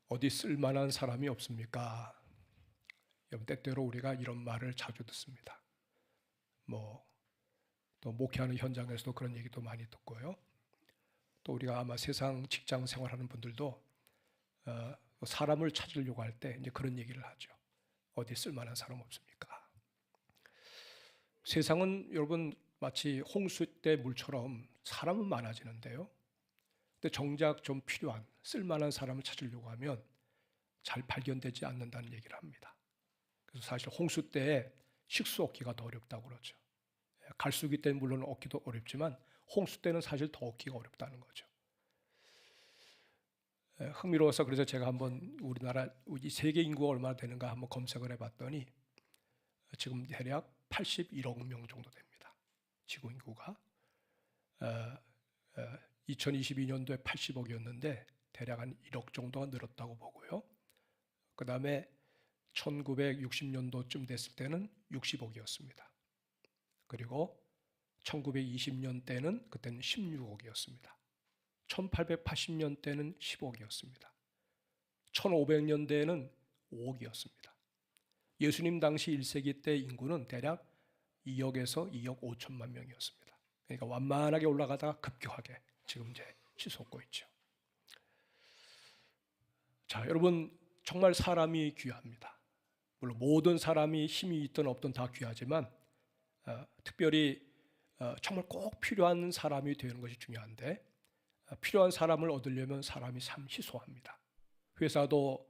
어디 쓸만한 사람이 없습니까? 여러분, 때때로 우리가 이런 말을 자주 듣습니다. 또 목회하는 현장에서도 그런 얘기도 많이 듣고요. 또 우리가 아마 세상 직장 생활하는 분들도 사람을 찾으려고 할 때 이제 그런 얘기를 하죠. 어디 쓸만한 사람 없습니까? 세상은 여러분 마치 홍수 때 물처럼 사람은 많아지는데요. 근데 정작 좀 필요한 쓸만한 사람을 찾으려고 하면 잘 발견되지 않는다는 얘기를 합니다. 그래서 사실 홍수 때에 식수 얻기가 더 어렵다고 그러죠. 갈수기 때는 물론 얻기도 어렵지만 홍수 때는 사실 더 얻기가 어렵다는 거죠. 흥미로워서 그래서 제가 한번 우리나라 이 세계 인구가 얼마나 되는가 한번 검색을 해봤더니 지금 대략 81억 명 정도 됩니다. 지구 인구가 2022년도에 80억이었는데 대략 한 1억 정도가 늘었다고 보고요. 그 다음에 1960년도쯤 됐을 때는 60억이었습니다. 그리고 1920년 때는 그때는 16억이었습니다. 1880년 때는 10억이었습니다. 1500년대에는 5억이었습니다. 예수님 당시 1세기 때 인구는 대략 2억에서 2억 5천만 명이었습니다. 그러니까 완만하게 올라가다가 급격하게 지금 이제 치솟고 있죠. 자, 여러분, 정말 사람이 귀합니다. 물론 모든 사람이 힘이 있든 없든 다 귀하지만 특별히 정말 꼭 필요한 사람이 되는 것이 중요한데 필요한 사람을 얻으려면 사람이 참 희소합니다. 회사도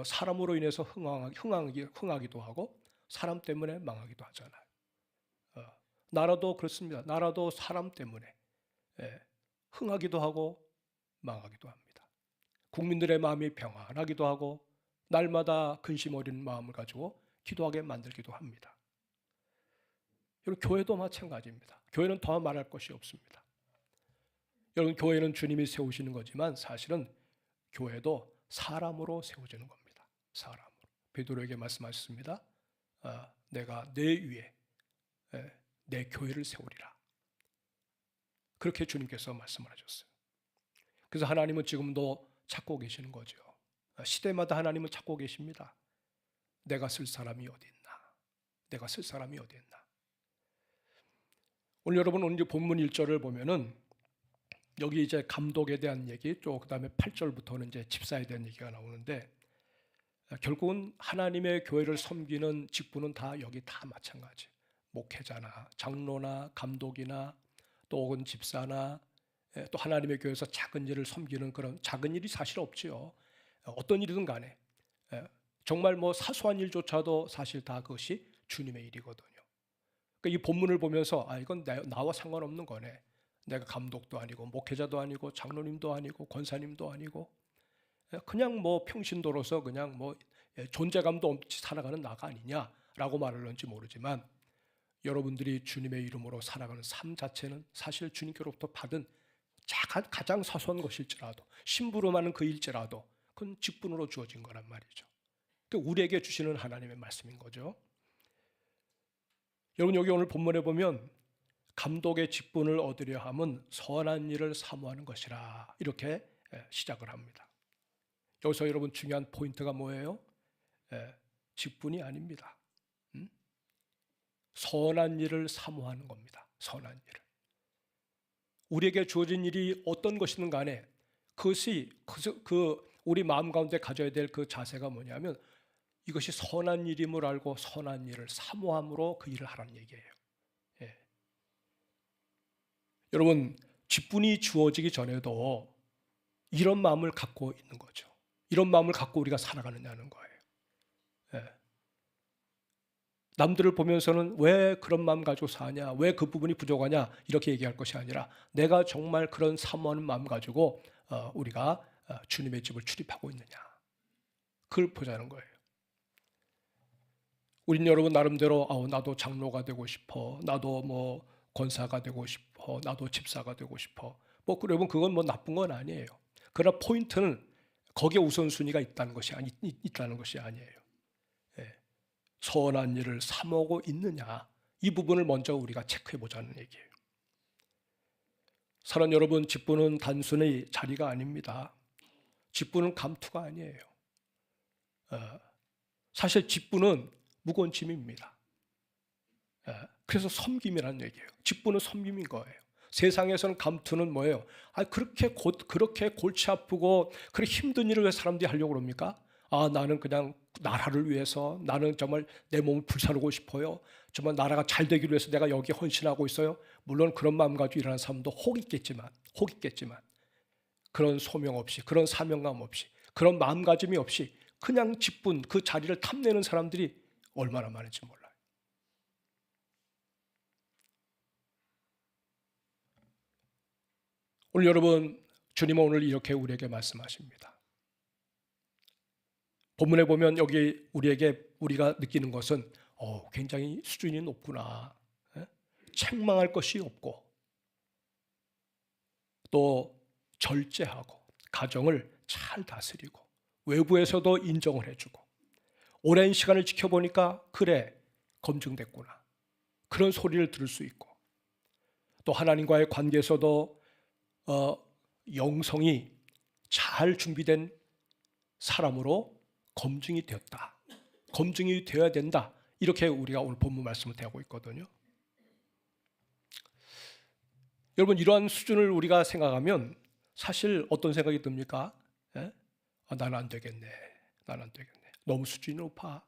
사람으로 인해서 흥하기도 하고 사람 때문에 망하기도 하잖아요. 나라도 그렇습니다. 나라도 사람 때문에 흥하기도 하고 망하기도 합니다. 국민들의 마음이 평안하기도 하고 날마다 근심 어린 마음을 가지고 기도하게 만들기도 합니다. 여러분, 교회도 마찬가지입니다. 교회는 더 말할 것이 없습니다. 여러분, 교회는 주님이 세우시는 거지만 사실은 교회도 사람으로 세워지는 겁니다. 사람으로. 베드로에게 말씀하셨습니다. 내가 내 위에 내 교회를 세우리라. 그렇게 주님께서 말씀을 하셨어요. 그래서 하나님은 지금도 찾고 계시는 거죠. 시대마다 하나님은 찾고 계십니다. 내가 쓸 사람이 어디 있나? 내가 쓸 사람이 어디 있나? 오늘 여러분 오늘 본문 1절을 보면은 여기 이제 감독에 대한 얘기, 또 그다음에 8절부터는 이제 집사에 대한 얘기가 나오는데 결국은 하나님의 교회를 섬기는 직분은 다 여기 다 마찬가지. 목회자나 장로나 감독이나 또 혹은 집사나 또 하나님의 교회에서 작은 일을 섬기는 그런 작은 일이 사실 없지요. 어떤 일이든 간에 정말 뭐 사소한 일조차도 사실 다 그것이 주님의 일이거든요. 그러니까 이 본문을 보면서 이건 나와 상관없는 거네. 내가 감독도 아니고 목회자도 아니고 장로님도 아니고 권사님도 아니고 그냥 뭐 평신도로서 그냥 뭐 존재감도 없이 살아가는 나가 아니냐라고 말하는지 모르지만 여러분들이 주님의 이름으로 살아가는 삶 자체는 사실 주님께로부터 받은 가장 사소한 것일지라도 심부름하는 그 일지라도 그건 직분으로 주어진 거란 말이죠. 그러니까 우리에게 주시는 하나님의 말씀인 거죠. 여러분, 여기 오늘 본문에 보면 감독의 직분을 얻으려 함은 선한 일을 사모하는 것이라 이렇게 시작을 합니다. 여기서 여러분 중요한 포인트가 뭐예요? 직분이 아닙니다. 선한 일을 사모하는 겁니다. 선한 일을. 우리에게 주어진 일이 어떤 것이든 간에 그것이 우리 마음 가운데 가져야 될 그 자세가 뭐냐면 이것이 선한 일임을 알고 선한 일을 사모함으로 그 일을 하라는 얘기예요. 여러분, 직분이 주어지기 전에도 이런 마음을 갖고 있는 거죠. 이런 마음을 갖고 우리가 살아가느냐는 거예요. 남들을 보면서는 왜 그런 마음 가지고 사냐, 왜 그 부분이 부족하냐 이렇게 얘기할 것이 아니라 내가 정말 그런 사모하는 마음 가지고 우리가 주님의 집을 출입하고 있느냐, 그걸 보자는 거예요. 우린 여러분 나름대로 나도 장로가 되고 싶어, 나도 뭐 권사가 되고 싶어, 나도 집사가 되고 싶어. 뭐 여러분 그건 뭐 나쁜 건 아니에요. 그러나 포인트는 거기에 우선순위가 있다는 것이 아니에요. 선한 일을 사모하고 있느냐, 이 부분을 먼저 우리가 체크해 보자는 얘기예요. 사랑 여러분, 직분은 단순히 자리가 아닙니다. 직분은 감투가 아니에요. 사실 직분은 무거운 짐입니다. 그래서 섬김이라는 얘기예요. 직분은 섬김인 거예요. 세상에서는 감투는 뭐예요? 그렇게 골치 아프고 그렇게 힘든 일을 왜 사람들이 하려고 그럽니까? 나는 그냥 나라를 위해서, 나는 정말 내 몸을 불사르고 싶어요. 정말 나라가 잘 되기를 위해서 내가 여기 헌신하고 있어요. 물론 그런 마음 가지고 일하는 사람도 혹 있겠지만 그런 소명 없이, 그런 사명감 없이, 그런 마음가짐이 없이 그냥 직분, 그 자리를 탐내는 사람들이 얼마나 많은지 몰라요. 오늘 여러분, 주님은 오늘 이렇게 우리에게 말씀하십니다. 본문에 보면 여기 우리가 느끼는 것은 굉장히 수준이 높구나. 책망할 것이 없고 또 절제하고 가정을 잘 다스리고 외부에서도 인정을 해주고 오랜 시간을 지켜보니까 그래, 검증됐구나. 그런 소리를 들을 수 있고 또 하나님과의 관계에서도 영성이 잘 준비된 사람으로 검증이 되었다. 검증이 되어야 된다. 이렇게 우리가 오늘 본문 말씀을 대하고 있거든요. 여러분, 이러한 수준을 우리가 생각하면 사실 어떤 생각이 듭니까? 나는 안 되겠네. 나는 안 되겠네. 너무 수준이 높아.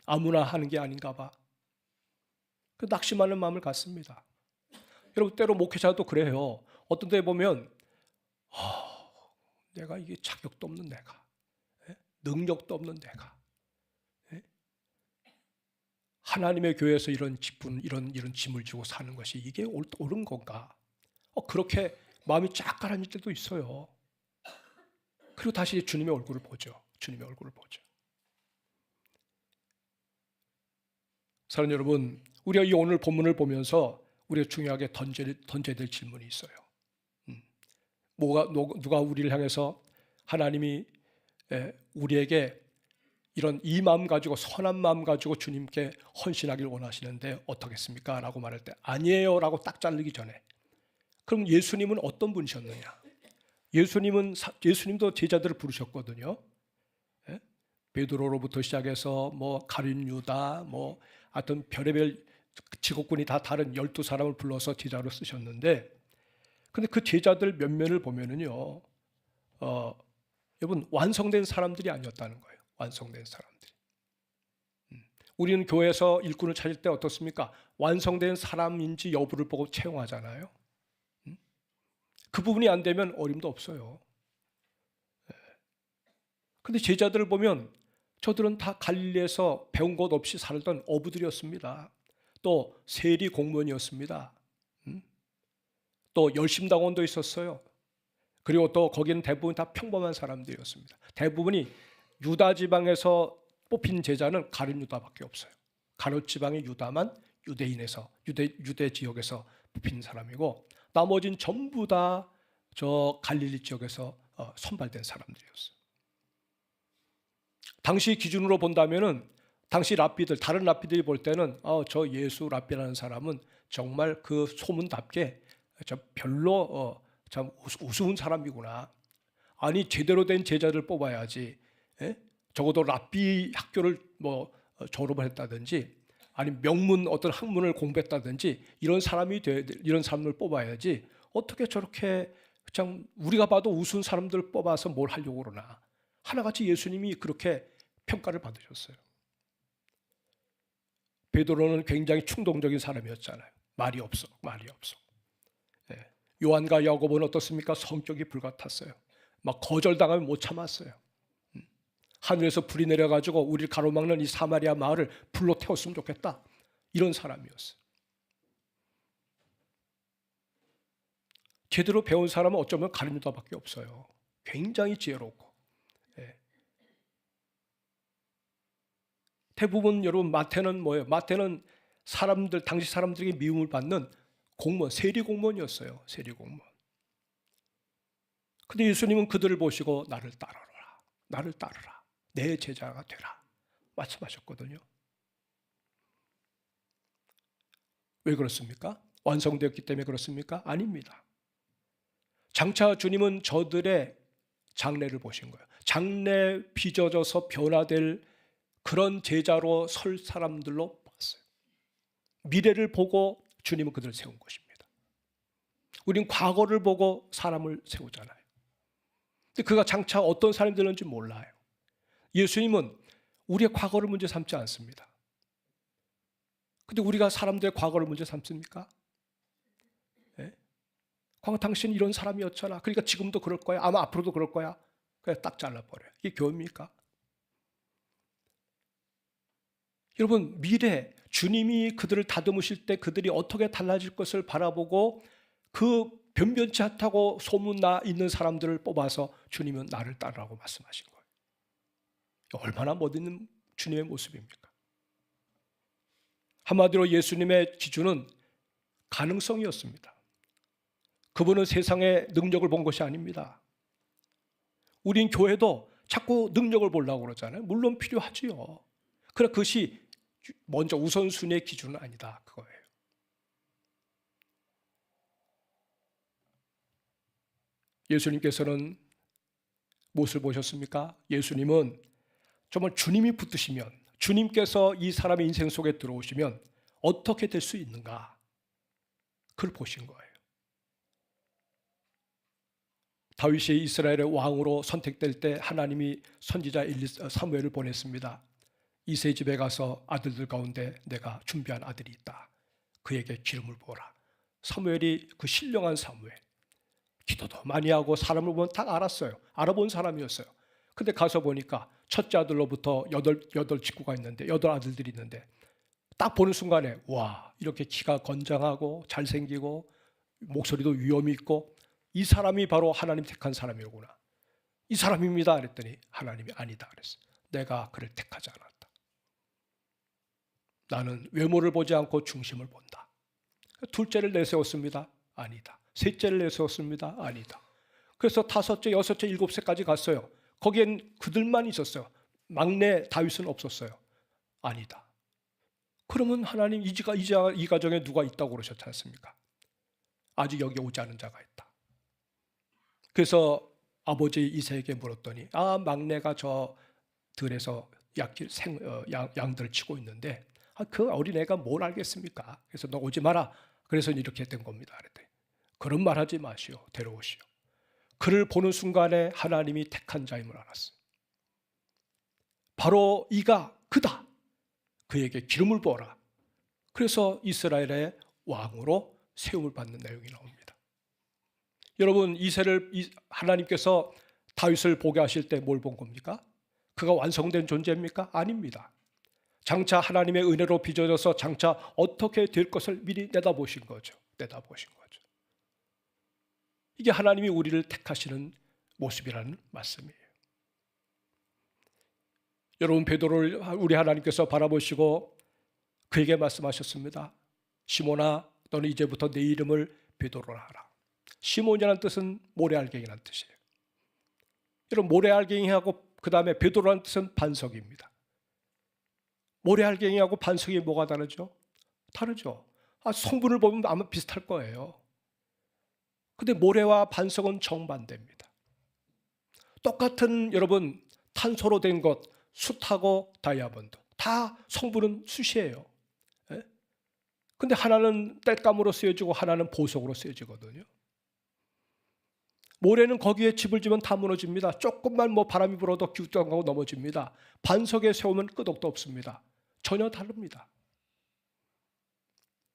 아무나 하는 게 아닌가 봐. 그 낙심하는 마음을 갖습니다. 여러분, 때로 목회자도 그래요. 어떤 데 보면 내가 이게 자격도 없는 내가, 능력도 없는 내가, 하나님의 교회에서 이런 직분, 이런 짐을 지고 사는 것이 이게 옳은 건가? 그렇게 마음이 쫙 가라앉을 때도 있어요. 그리고 다시 주님의 얼굴을 보죠. 주님의 얼굴을 보죠. 사랑하는 여러분, 우리가 이 오늘 본문을 보면서 우리가 중요하게 던져야 될 질문이 있어요. 누가 우리를 향해서 하나님이 우리에게 이런 이 마음 가지고, 선한 마음 가지고 주님께 헌신하기를 원하시는데 어떻겠습니까? 라고 말할 때 아니에요 라고 딱 자르기 전에, 그럼 예수님은 어떤 분이셨느냐? 예수님도 제자들을 부르셨거든요. 베드로로부터 시작해서 가룟 유다, 하여튼 별의별 직업군이 다 다른 12사람을 불러서 제자로 쓰셨는데, 근데 그 제자들 몇몇을 보면은요, 여러분, 완성된 사람들이 아니었다는 거예요. 완성된 사람들이. 우리는 교회에서 일꾼을 찾을 때 어떻습니까? 완성된 사람인지 여부를 보고 채용하잖아요. 그 부분이 안 되면 어림도 없어요. 근데 제자들을 보면 저들은 다 갈릴리에서 배운 것 없이 살던 어부들이었습니다. 또 세리 공무원이었습니다. 또 열심당원도 있었어요. 그리고 또 거기는 대부분 다 평범한 사람들이었습니다. 대부분이 유다 지방에서 뽑힌 제자는 가룟 유다밖에 없어요. 가룟 지방의 유다만 유대인에서 유대 지역에서 뽑힌 사람이고, 나머지는 전부 다 저 갈릴리 지역에서 선발된 사람들이었어요. 당시 기준으로 본다면은 당시 랍비들, 다른 랍비들이 볼 때는 저 예수 랍비라는 사람은 정말 그 소문답게 별로 참 우스운 사람이구나. 아니, 제대로 된 제자를 뽑아야지. 적어도 랍비 학교를 졸업을 했다든지, 아니 명문 어떤 학문을 공부했다든지 이런 사람을 뽑아야지. 어떻게 저렇게 참 우리가 봐도 우스운 사람들을 뽑아서 뭘 하려고 그러나. 하나같이 예수님이 그렇게 평가를 받으셨어요. 베드로는 굉장히 충동적인 사람이었잖아요. 말이 없어. 요한과 야고보는 어떻습니까? 성격이 불같았어요. 막 거절당하면 못 참았어요. 하늘에서 불이 내려가지고 우리를 가로막는 이 사마리아 마을을 불로 태웠으면 좋겠다. 이런 사람이었어요. 제대로 배운 사람은 어쩌면 가룟 유다밖에 없어요. 굉장히 지혜롭고. 대부분 여러분 마태는 뭐예요? 마태는 당시 사람들에게 미움을 받는 공무원, 세리 공무원이었어요. 세리 공무원. 근데 예수님은 그들을 보시고 나를 따르라. 내 제자가 되라. 말씀하셨거든요. 왜 그렇습니까? 완성되었기 때문에 그렇습니까? 아닙니다. 장차 주님은 저들의 장래를 보신 거예요. 장래 빚어져서 변화될 그런 제자로 설 사람들로 봤어요. 미래를 보고 주님은 그들을 세운 것입니다. 우린 과거를 보고 사람을 세우잖아요. 근데 그가 장차 어떤 사람이 되는지 몰라요. 예수님은 우리의 과거를 문제 삼지 않습니다. 근데 우리가 사람들의 과거를 문제 삼습니까? 네? 과거 당신 이런 사람이었잖아. 그러니까 지금도 그럴 거야. 아마 앞으로도 그럴 거야. 그냥 딱 잘라버려요. 이게 교회입니까? 여러분, 미래 주님이 그들을 다듬으실 때 그들이 어떻게 달라질 것을 바라보고 그 변변치 않다고 소문나 있는 사람들을 뽑아서 주님은 나를 따르라고 말씀하신 거예요. 얼마나 멋있는 주님의 모습입니까? 한마디로 예수님의 기준은 가능성이었습니다. 그분은 세상의 능력을 본 것이 아닙니다. 우린 교회도 자꾸 능력을 보려고 그러잖아요. 물론 필요하지요. 그러나 그것이 먼저 우선순위의 기준은 아니다, 그거예요. 예수님께서는 무엇을 보셨습니까? 예수님은 정말 주님이 붙으시면, 주님께서 이 사람의 인생 속에 들어오시면 어떻게 될 수 있는가, 그걸 보신 거예요. 다윗이 이스라엘의 왕으로 선택될 때 하나님이 선지자 사무엘을 보냈습니다. 이세 집에 가서 아들들 가운데 내가 준비한 아들이 있다. 그에게 기름을 부어라. 사무엘이 그 신령한 사무엘, 기도도 많이 하고 사람을 보면 다 알았어요. 알아본 사람이었어요. 근데 가서 보니까 첫째 아들로부터 여덟 식구가 있는데, 8아들들이 있는데, 딱 보는 순간에 와, 이렇게 키가 건장하고 잘생기고 목소리도 위엄이 있고 이 사람이 바로 하나님 택한 사람이구나. 이 사람입니다. 그랬더니 하나님이 아니다 그랬어요. 내가 그를 택하지 않았다. 나는 외모를 보지 않고 중심을 본다. 둘째를 내세웠습니다. 아니다. 셋째를 내세웠습니다. 아니다. 그래서 5째, 6째, 7세까지 갔어요. 거기엔 그들만 있었어요. 막내 다윗은 없었어요. 아니다. 그러면 하나님 이 가정에 누가 있다고 그러셨지 않습니까? 아직 여기 오지 않은 자가 있다. 그래서 아버지 이새에게 물었더니 막내가 저 들에서 양들을 치고 있는데 그 어린애가 뭘 알겠습니까? 그래서 너 오지 마라. 그래서 이렇게 된 겁니다. 그랬더니 그런 말 하지 마시오. 데려오시오. 그를 보는 순간에 하나님이 택한 자임을 알았어요. 바로 이가 그다. 그에게 기름을 부어라. 그래서 이스라엘의 왕으로 세움을 받는 내용이 나옵니다. 여러분, 하나님께서 다윗을 보게 하실 때 뭘 본 겁니까? 그가 완성된 존재입니까? 아닙니다. 장차 하나님의 은혜로 빚어져서 장차 어떻게 될 것을 미리 내다보신 거죠. 이게 하나님이 우리를 택하시는 모습이라는 말씀이에요. 여러분, 베드로를 우리 하나님께서 바라보시고 그에게 말씀하셨습니다. 시몬아, 너는 이제부터 내 이름을 베드로라 하라. 시몬이라는 뜻은 모래알갱이라는 뜻이에요. 여러분, 모래알갱이하고 그 다음에 베드로라는 뜻은 반석입니다. 모래알갱이하고 반석이 뭐가 다르죠? 다르죠. 성분을 보면 아마 비슷할 거예요. 근데 모래와 반석은 정반대입니다. 똑같은 여러분 탄소로 된 것, 숯하고 다이아몬드 다 성분은 숯이에요. 근데 하나는 땔감으로 쓰여지고 하나는 보석으로 쓰여지거든요. 모래는 거기에 집을 지면 다 무너집니다. 조금만 바람이 불어도 기웃당하고 넘어집니다. 반석에 세우면 끄덕도 없습니다. 전혀 다릅니다.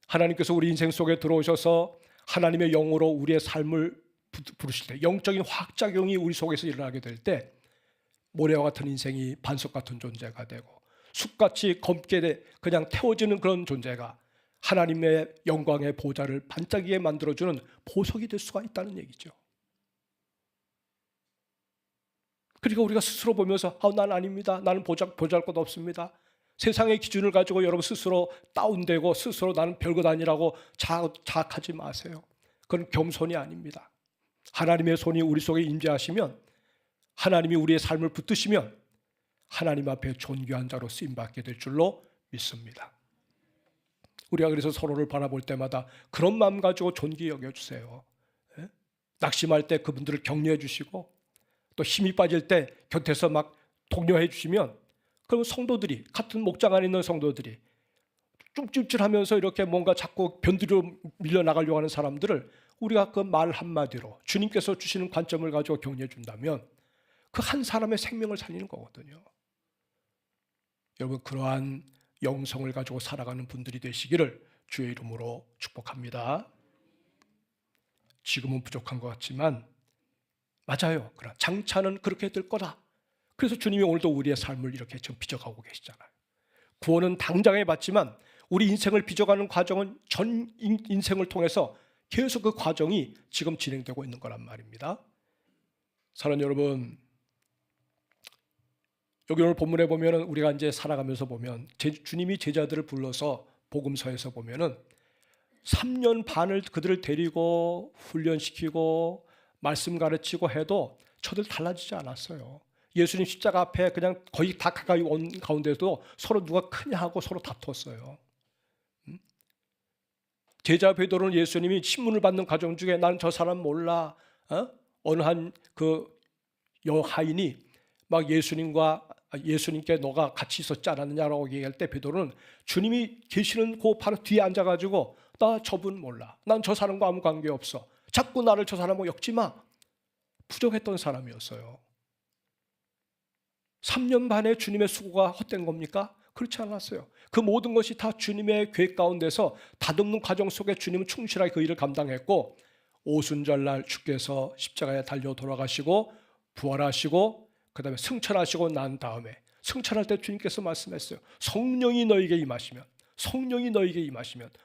하나님께서 우리 인생 속에 들어오셔서 하나님의 영으로 우리의 삶을 부르실 때, 영적인 화학작용이 우리 속에서 일어나게 될 때 모래와 같은 인생이 반석 같은 존재가 되고 숲같이 검게 그냥 태워지는 그런 존재가 하나님의 영광의 보좌를 반짝이게 만들어주는 보석이 될 수가 있다는 얘기죠. 그러니까 우리가 스스로 보면서 난 아닙니다. 나는 보잘것 없습니다. 세상의 기준을 가지고 여러분 스스로 다운되고 스스로 나는 별것 아니라고 자학하지 마세요. 그건 겸손이 아닙니다. 하나님의 손이 우리 속에 임재하시면, 하나님이 우리의 삶을 붙드시면 하나님 앞에 존귀한 자로 쓰임받게 될 줄로 믿습니다. 우리가 그래서 서로를 바라볼 때마다 그런 마음 가지고 존귀히 여겨주세요. 낙심할 때 그분들을 격려해 주시고, 또 힘이 빠질 때 곁에서 막 독려해 주시면, 그럼 성도들이, 같은 목장 안에 있는 성도들이 쭝쭝쭝하면서 이렇게 뭔가 자꾸 변두리로 밀려나가려고 하는 사람들을 우리가 그 말 한마디로 주님께서 주시는 관점을 가지고 격려해 준다면 그 한 사람의 생명을 살리는 거거든요. 여러분, 그러한 영성을 가지고 살아가는 분들이 되시기를 주의 이름으로 축복합니다. 지금은 부족한 것 같지만 맞아요. 그러나 장차는 그렇게 될 거다. 그래서 주님이 오늘도 우리의 삶을 이렇게 지금 빚어가고 계시잖아요. 구원은 당장에 받지만 우리 인생을 빚어가는 과정은 전 인생을 통해서 계속 그 과정이 지금 진행되고 있는 거란 말입니다. 사랑하는 여러분, 여기 오늘 본문에 보면은 우리가 이제 살아가면서 보면 주님이 제자들을 불러서 복음서에서 보면은 3년 반을 그들을 데리고 훈련시키고 말씀 가르치고 해도 저들 달라지지 않았어요. 예수님 십자가 앞에 그냥 거의 다 가까이 온 가운데도 서로 누가 크냐 하고 서로 다퉜어요. 제자 베드로는 예수님이 신문을 받는 과정 중에 나는 저 사람 몰라, 어느 한 그 여하인이 막 예수님께 너가 같이 있었지 않았느냐라고 얘기할 때 베드로는 주님이 계시는 그 바로 뒤에 앉아가지고 나 저분 몰라, 난 저 사람과 아무 관계없어, 자꾸 나를 저 사람하고 엮지 마, 부정했던 사람이었어요. 3년 반의 주님의 수고가 헛된 겁니까? 그렇지 않았어요. 그 모든 것이 다 주님의 계획 가운데서 다듬는 과정 속에 주님은 충실하게 그 일을 감당했고, 오순절날 주께서 십자가에 달려 돌아가시고 부활하시고 그 다음에 승천하시고 난 다음에 승천할 때 주님께서 말씀했어요. 성령이 너에게 임하시면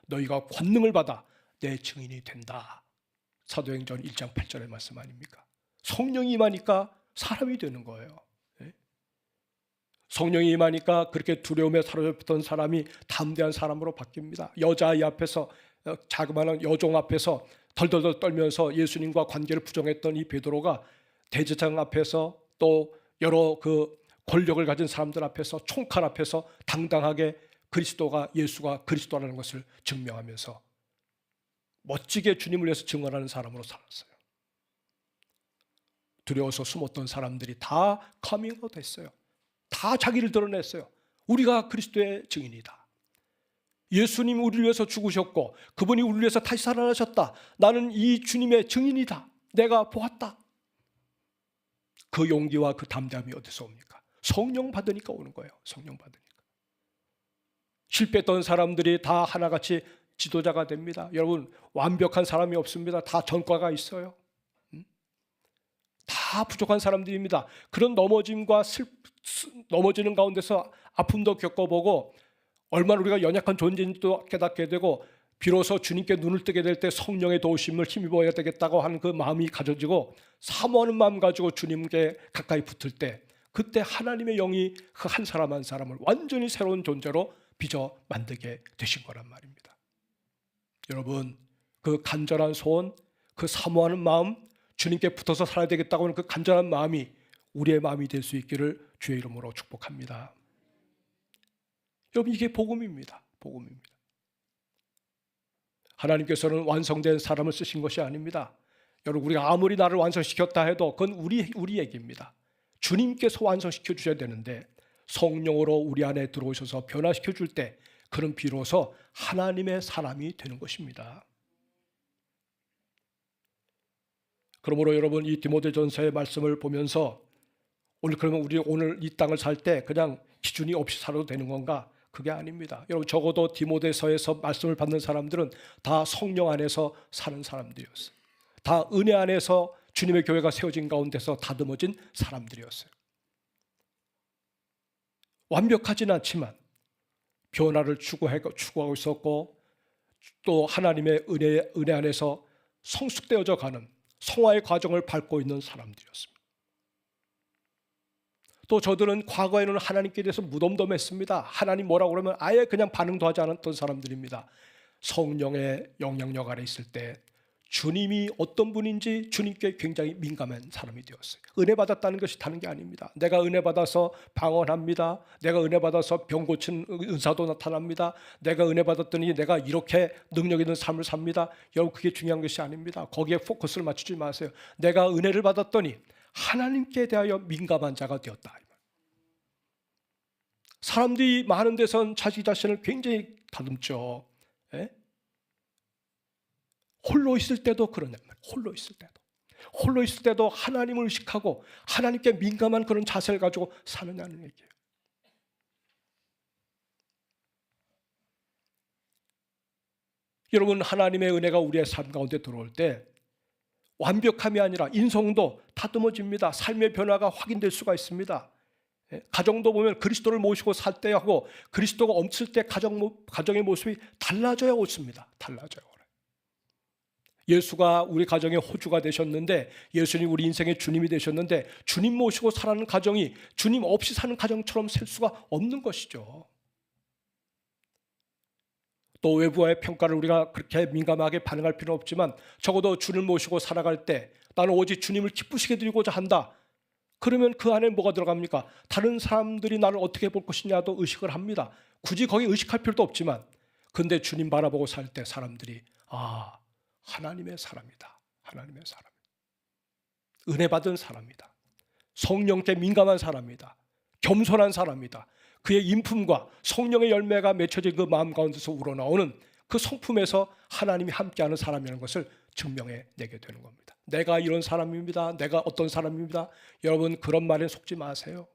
너희가 권능을 받아 내 증인이 된다. 사도행전 1장 8절의 말씀 아닙니까? 성령이 임하니까 사람이 되는 거예요. 성령이 임하니까 그렇게 두려움에 사로잡혔던 사람이 담대한 사람으로 바뀝니다. 여자아이 앞에서, 자그마한 여종 앞에서 덜덜덜 떨면서 예수님과 관계를 부정했던 이 베드로가 대제사장 앞에서 또 여러 그 권력을 가진 사람들 앞에서, 총칼 앞에서 당당하게 예수가 그리스도라는 것을 증명하면서 멋지게 주님을 위해서 증언하는 사람으로 살았어요. 두려워서 숨었던 사람들이 다 커밍아웃 했어요. 다 자기를 드러냈어요. 우리가 그리스도의 증인이다. 예수님이 우리를 위해서 죽으셨고 그분이 우리를 위해서 다시 살아나셨다. 나는 이 주님의 증인이다. 내가 보았다. 그 용기와 그 담대함이 어디서 옵니까? 성령 받으니까 오는 거예요. 성령 받으니까. 실패했던 사람들이 다 하나같이 지도자가 됩니다. 여러분, 완벽한 사람이 없습니다. 다 전과가 있어요. 다 부족한 사람들입니다. 그런 넘어지는 가운데서 아픔도 겪어보고 얼마나 우리가 연약한 존재인지도 깨닫게 되고, 비로소 주님께 눈을 뜨게 될 때 성령의 도우심을 힘입어야 되겠다고 하는 그 마음이 가져지고 사모하는 마음 가지고 주님께 가까이 붙을 때, 그때 하나님의 영이 그 한 사람 한 사람을 완전히 새로운 존재로 빚어 만들게 되신 거란 말입니다. 여러분, 그 간절한 소원, 그 사모하는 마음, 주님께 붙어서 살아야 되겠다고 하는 그 간절한 마음이 우리의 마음이 될 수 있기를 주의 이름으로 축복합니다. 여러분, 이게 복음입니다. 복음입니다. 하나님께서는 완성된 사람을 쓰신 것이 아닙니다. 여러분, 우리가 아무리 나를 완성시켰다 해도 그건 우리 얘기입니다. 주님께서 완성시켜 주셔야 되는데 성령으로 우리 안에 들어오셔서 변화시켜 줄 때 그는 비로소 하나님의 사람이 되는 것입니다. 그러므로 여러분, 이 디모데전서의 말씀을 보면서 그러면 우리 오늘 이 땅을 살 때 그냥 기준이 없이 살아도 되는 건가? 그게 아닙니다. 여러분, 적어도 디모데서에서 말씀을 받는 사람들은 다 성령 안에서 사는 사람들이었어요. 다 은혜 안에서 주님의 교회가 세워진 가운데서 다듬어진 사람들이었어요. 완벽하진 않지만 변화를 추구하고 있었고, 또 하나님의 은혜 안에서 성숙되어져 가는 성화의 과정을 밟고 있는 사람들이었습니다. 또 저들은 과거에는 하나님께 대해서 무덤덤했습니다. 하나님 뭐라고 그러면 아예 그냥 반응도 하지 않았던 사람들입니다. 성령의 영향력 아래 있을 때 주님이 어떤 분인지 주님께 굉장히 민감한 사람이 되었어요. 은혜 받았다는 것이 다른 게 아닙니다. 내가 은혜 받아서 방언합니다. 내가 은혜 받아서 병 고친 은사도 나타납니다. 내가 은혜 받았더니 내가 이렇게 능력 있는 삶을 삽니다. 여러분, 그게 중요한 것이 아닙니다. 거기에 포커스를 맞추지 마세요. 내가 은혜를 받았더니 하나님께 대하여 민감한 자가 되었다. 사람들이 많은 데선 자기 자신을 굉장히 다듬죠. 예? 홀로 있을 때도 그러냐. 홀로 있을 때도 하나님을 의식하고 하나님께 민감한 그런 자세를 가지고 사느냐는 얘기예요. 여러분, 하나님의 은혜가 우리의 삶 가운데 들어올 때 완벽함이 아니라 인성도 다듬어집니다. 삶의 변화가 확인될 수가 있습니다. 가정도 보면 그리스도를 모시고 살 때하고 그리스도가 없을 때 가정의 모습이 달라져야 옳습니다. 달라져요. 예수가 우리 가정의 호주가 되셨는데, 예수님 우리 인생의 주님이 되셨는데, 주님 모시고 살아가는 가정이 주님 없이 사는 가정처럼 살 수가 없는 것이죠. 또 외부와의 평가를 우리가 그렇게 민감하게 반응할 필요는 없지만, 적어도 주님을 모시고 살아갈 때 나는 오직 주님을 기쁘시게 드리고자 한다. 그러면 그 안에 뭐가 들어갑니까? 다른 사람들이 나를 어떻게 볼 것이냐도 의식을 합니다. 굳이 거기 의식할 필요도 없지만, 근데 주님 바라보고 살 때 사람들이 하나님의 사람이다. 하나님의 사람. 은혜 받은 사람이다. 성령께 민감한 사람이다. 겸손한 사람이다. 그의 인품과 성령의 열매가 맺혀진 그 마음 가운데서 우러나오는 그 성품에서 하나님이 함께하는 사람이라는 것을 증명해 내게 되는 겁니다. 내가 이런 사람입니다. 내가 어떤 사람입니다. 여러분, 그런 말에 속지 마세요.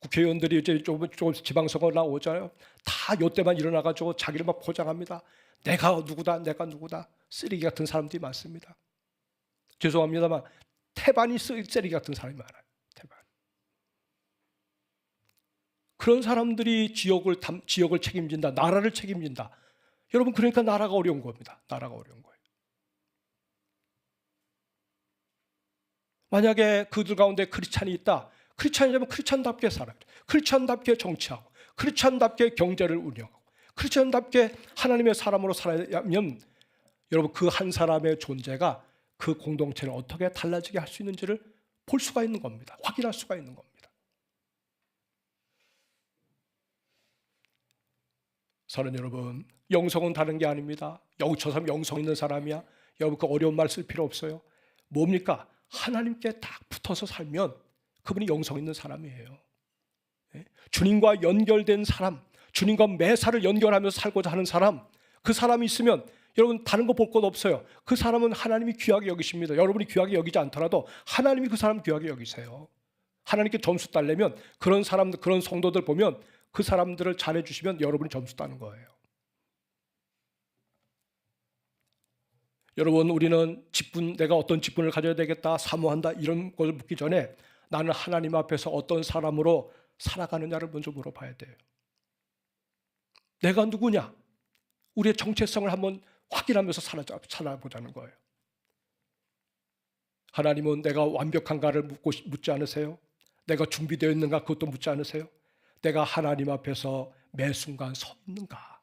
국회의원들이 이제 조금 지방선거 나오잖아요. 다 요때만 일어나가지고 자기를 막 포장합니다. 내가 누구다. 쓰레기 같은 사람들이 많습니다. 죄송합니다만 태반이 쓰레기 같은 사람이 많아요. 태반. 그런 사람들이 지역을 책임진다. 나라를 책임진다. 여러분, 그러니까 나라가 어려운 겁니다. 나라가 어려운 거예요. 만약에 그들 가운데 크리스찬이 있다. 크리스찬이라면 크리스찬답게 살아요. 크리스찬답게 정치하고, 크리스찬답게 경제를 운영하고, 크리스찬답게 하나님의 사람으로 살아야면 여러분, 그 한 사람의 존재가 그 공동체를 어떻게 달라지게 할 수 있는지를 볼 수가 있는 겁니다. 확인할 수가 있는 겁니다. 사랑하는 여러분, 영성은 다른 게 아닙니다. 저 사람 영성 있는 사람이야. 여러분, 그 어려운 말 쓸 필요 없어요. 뭡니까? 하나님께 딱 붙어서 살면 그분이 영성 있는 사람이에요. 주님과 연결된 사람, 주님과 매사를 연결하면서 살고자 하는 사람, 그 사람이 있으면 여러분, 다른 거 볼 것 없어요. 그 사람은 하나님이 귀하게 여기십니다. 여러분이 귀하게 여기지 않더라도 하나님이 그 사람 귀하게 여기세요. 하나님께 점수 따려면 그런 사람들, 그런 성도들 보면 그 사람들을 잘해주시면 여러분이 점수 따는 거예요. 여러분, 우리는 내가 어떤 직분을 가져야 되겠다, 사모한다, 이런 것을 묻기 전에 나는 하나님 앞에서 어떤 사람으로 살아가느냐를 먼저 물어봐야 돼요. 내가 누구냐? 우리의 정체성을 한번 확인하면서 살아보자는 거예요. 하나님은 내가 완벽한가를 묻지 않으세요? 내가 준비되어 있는가 그것도 묻지 않으세요? 내가 하나님 앞에서 매 순간 서 있는가?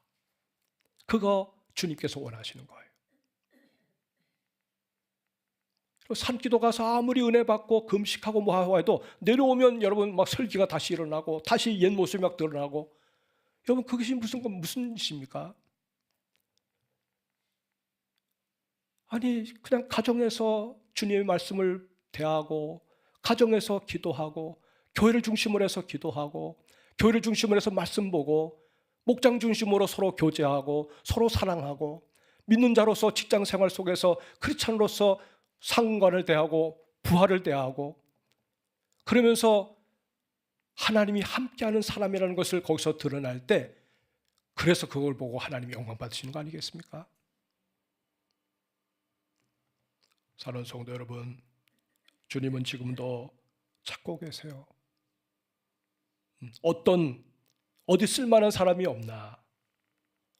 그거 주님께서 원하시는 거예요. 산기도 가서 아무리 은혜 받고 금식하고 뭐 하고 해도 내려오면 여러분 막 설기가 다시 일어나고 다시 옛 모습이 막 드러나고, 여러분, 그것이 무슨 짓입니까? 아니, 그냥 가정에서 주님의 말씀을 대하고, 가정에서 기도하고, 교회를 중심으로 해서 기도하고, 교회를 중심으로 해서 말씀 보고, 목장 중심으로 서로 교제하고, 서로 사랑하고, 믿는 자로서 직장 생활 속에서 크리스찬으로서 상관을 대하고 부하를 대하고, 그러면서 하나님이 함께하는 사람이라는 것을 거기서 드러날 때, 그래서 그걸 보고 하나님이 영광 받으시는 거 아니겠습니까? 사랑하는 성도 여러분, 주님은 지금도 찾고 계세요. 어디 쓸만한 사람이 없나?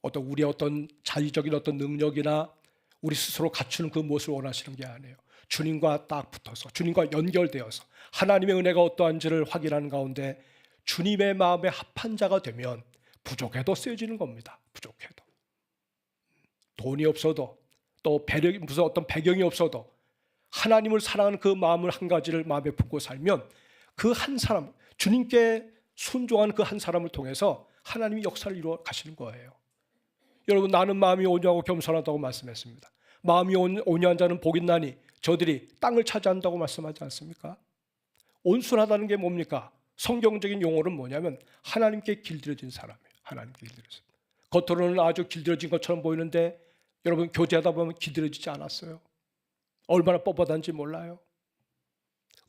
우리의 어떤 자의적인 어떤 능력이나 우리 스스로 갖추는 그 모습을 원하시는 게 아니에요. 주님과 딱 붙어서, 주님과 연결되어서 하나님의 은혜가 어떠한지를 확인하는 가운데 주님의 마음에 합한 자가 되면 부족해도 쓰여지는 겁니다. 부족해도. 돈이 없어도, 또 무슨 어떤 배경이 없어도 하나님을 사랑하는 그 마음을 한 가지를 마음에 품고 살면 그 한 사람, 주님께 순종한 그 한 사람을 통해서 하나님이 역사를 이루어 가시는 거예요. 여러분, 나는 마음이 온유하고 겸손하다고 말씀했습니다. 마음이 온유한 자는 복이 있나니 저들이 땅을 차지한다고 말씀하지 않습니까? 온순하다는 게 뭡니까? 성경적인 용어는 뭐냐면 하나님께 길들여진 사람이에요. 하나님께 길들여진. 겉으로는 아주 길들여진 것처럼 보이는데 여러분 교제하다 보면 길들여지지 않았어요. 얼마나 뻣뻣한지 몰라요.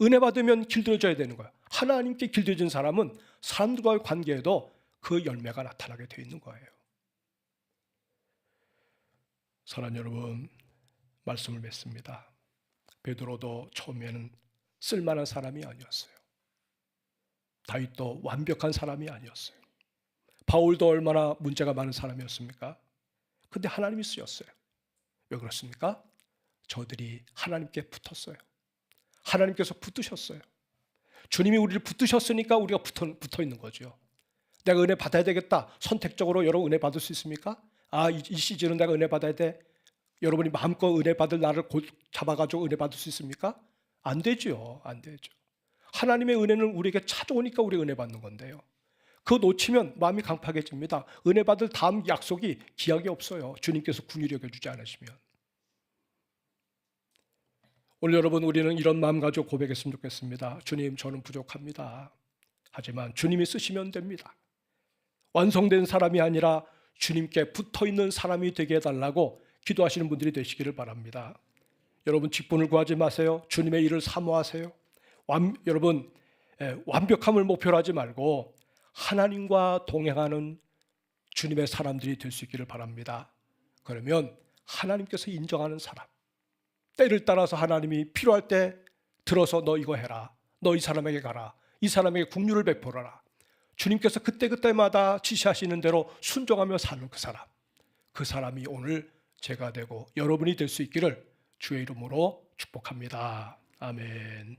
은혜 받으면 길들여져야 되는 거예요. 하나님께 길들여진 사람은 사람들과의 관계에도 그 열매가 나타나게 되어 있는 거예요. 사랑하는 여러분, 말씀을 맺습니다. 베드로도 처음에는 쓸만한 사람이 아니었어요. 다윗도 완벽한 사람이 아니었어요. 바울도 얼마나 문제가 많은 사람이었습니까? 근데 하나님이 쓰였어요. 왜 그렇습니까? 저들이 하나님께 붙었어요. 하나님께서 붙드셨어요. 주님이 우리를 붙드셨으니까 우리가 붙어 있는 거죠. 내가 은혜 받아야 되겠다. 선택적으로 여러분 은혜 받을 수 있습니까? 이 시즌은 내가 은혜 받아야 돼. 여러분이 마음껏 은혜 받을 날을 잡아가지고 은혜 받을 수 있습니까? 안 되죠. 안 되죠. 하나님의 은혜는 우리에게 찾아오니까 우리 은혜 받는 건데요. 그거 놓치면 마음이 강팍해집니다. 은혜 받을 다음 약속이 기약이 없어요. 주님께서 긍휼히 여겨주지 않으시면. 오늘 여러분 우리는 이런 마음 가지고 고백했으면 좋겠습니다. 주님, 저는 부족합니다. 하지만 주님이 쓰시면 됩니다. 완성된 사람이 아니라 주님께 붙어있는 사람이 되게 해달라고 기도하시는 분들이 되시기를 바랍니다. 여러분 직분을 구하지 마세요. 주님의 일을 사모하세요. 여러분 완벽함을 목표로 하지 말고 하나님과 동행하는 주님의 사람들이 될 수 있기를 바랍니다. 그러면 하나님께서 인정하는 사람, 때를 따라서 하나님이 필요할 때 들어서 너 이거 해라, 너 이 사람에게 가라, 이 사람에게 긍휼을 베풀어라, 주님께서 그때그때마다 지시하시는 대로 순종하며 사는 그 사람이 오늘 제가 되고 여러분이 될 수 있기를 주의 이름으로 축복합니다. 아멘.